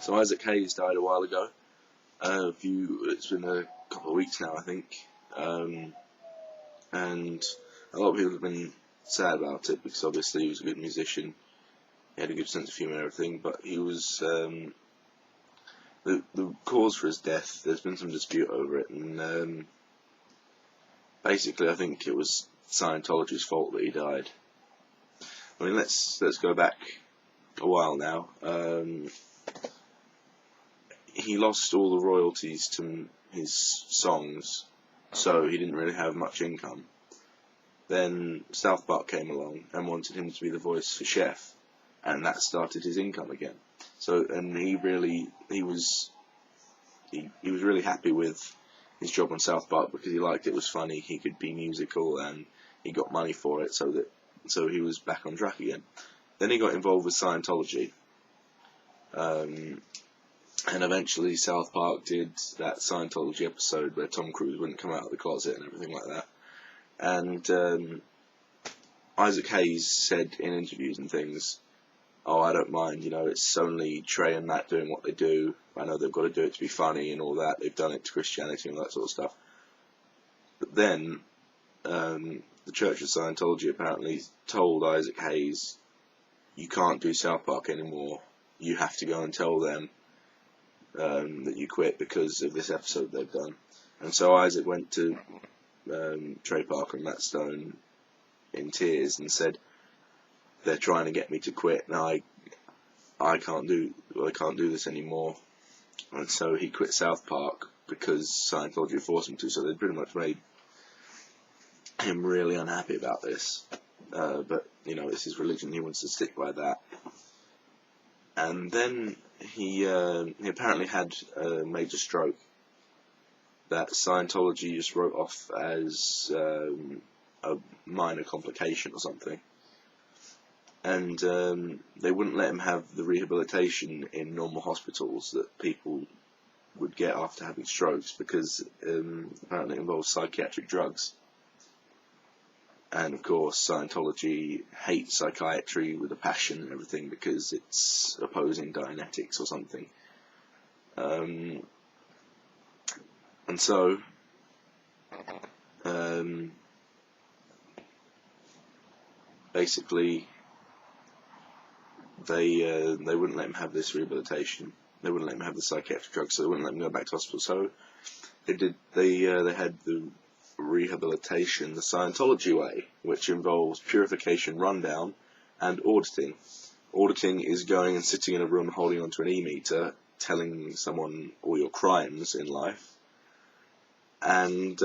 So Isaac Hayes died a while ago. It's been a couple of weeks now, I think. And a lot of people have been sad about it because obviously he was a good musician. He had a good sense of humour and everything, but he was the cause for his death. There's been some dispute over it, and basically I think it was Scientology's fault that he died. I mean, let's go back a while now. He lost all the royalties to his songs, so he didn't really have much income. Then South Park came along and wanted him to be the voice for Chef, and that started his income again. So, and he was really happy with his job on South Park because he liked it. It was funny. He could be musical, and he got money for it. So he was back on track again. Then he got involved with Scientology, and eventually South Park did that Scientology episode where Tom Cruise wouldn't come out of the closet and everything like that. And Isaac Hayes said in interviews and things, "Oh, I don't mind, it's only Trey and Matt doing what they do. I know they've got to do it to be funny and all that. They've done it to Christianity and all that sort of stuff." But then the Church of Scientology apparently told Isaac Hayes, "You can't do South Park anymore. You have to go and tell them that you quit because of this episode they've done." And so Isaac went to Trey Parker and Matt Stone in tears and said, "They're trying to get me to quit. Now I can't do this anymore." And so he quit South Park because Scientology forced him to. So they pretty much made him really unhappy about this. But it's his religion. He wants to stick by that. And then he apparently had a major stroke that Scientology just wrote off as a minor complication or something. And they wouldn't let him have the rehabilitation in normal hospitals that people would get after having strokes because apparently it involves psychiatric drugs. And of course Scientology hates psychiatry with a passion and everything because it's opposing Dianetics or something. And so basically they wouldn't let him have this rehabilitation. They wouldn't let him have the psychiatric drugs, so they wouldn't let him go back to hospital. So they had the rehabilitation the Scientology way, which involves Purification Rundown and Auditing. Auditing is going and sitting in a room holding onto an e-meter, telling someone all your crimes in life. And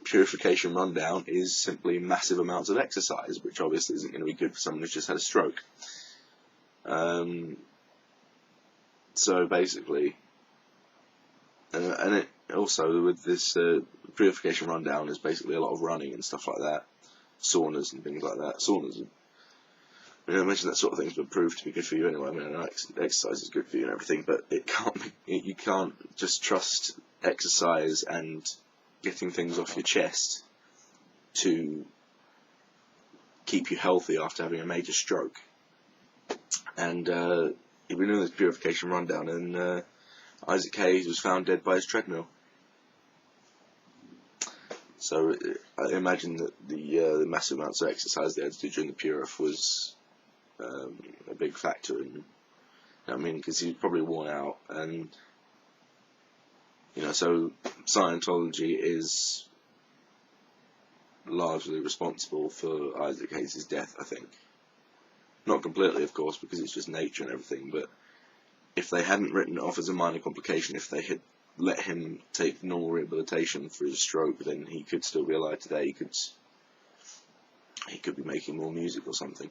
Purification Rundown is simply massive amounts of exercise, which obviously isn't going to be good for someone who's just had a stroke. So basically, and it also with this Purification Rundown is basically a lot of running and stuff like that, saunas and things like that. Saunas, I mention that sort of thing's been proved to be good for you anyway. I mean, exercise is good for you and everything, but you can't just trust exercise and getting things off your chest to keep you healthy after having a major stroke. And he'd been doing this Purification Rundown, and Isaac Hayes was found dead by his treadmill. So I imagine that the massive amounts of exercise they had to do during the Purif was a big factor in, because he was probably worn out, and so Scientology is largely responsible for Isaac Hayes' death, I think. Not completely, of course, because it's just nature and everything, but if they hadn't written it off as a minor complication, if they had let him take normal rehabilitation for his stroke, then he could still be alive today. He could be making more music or something.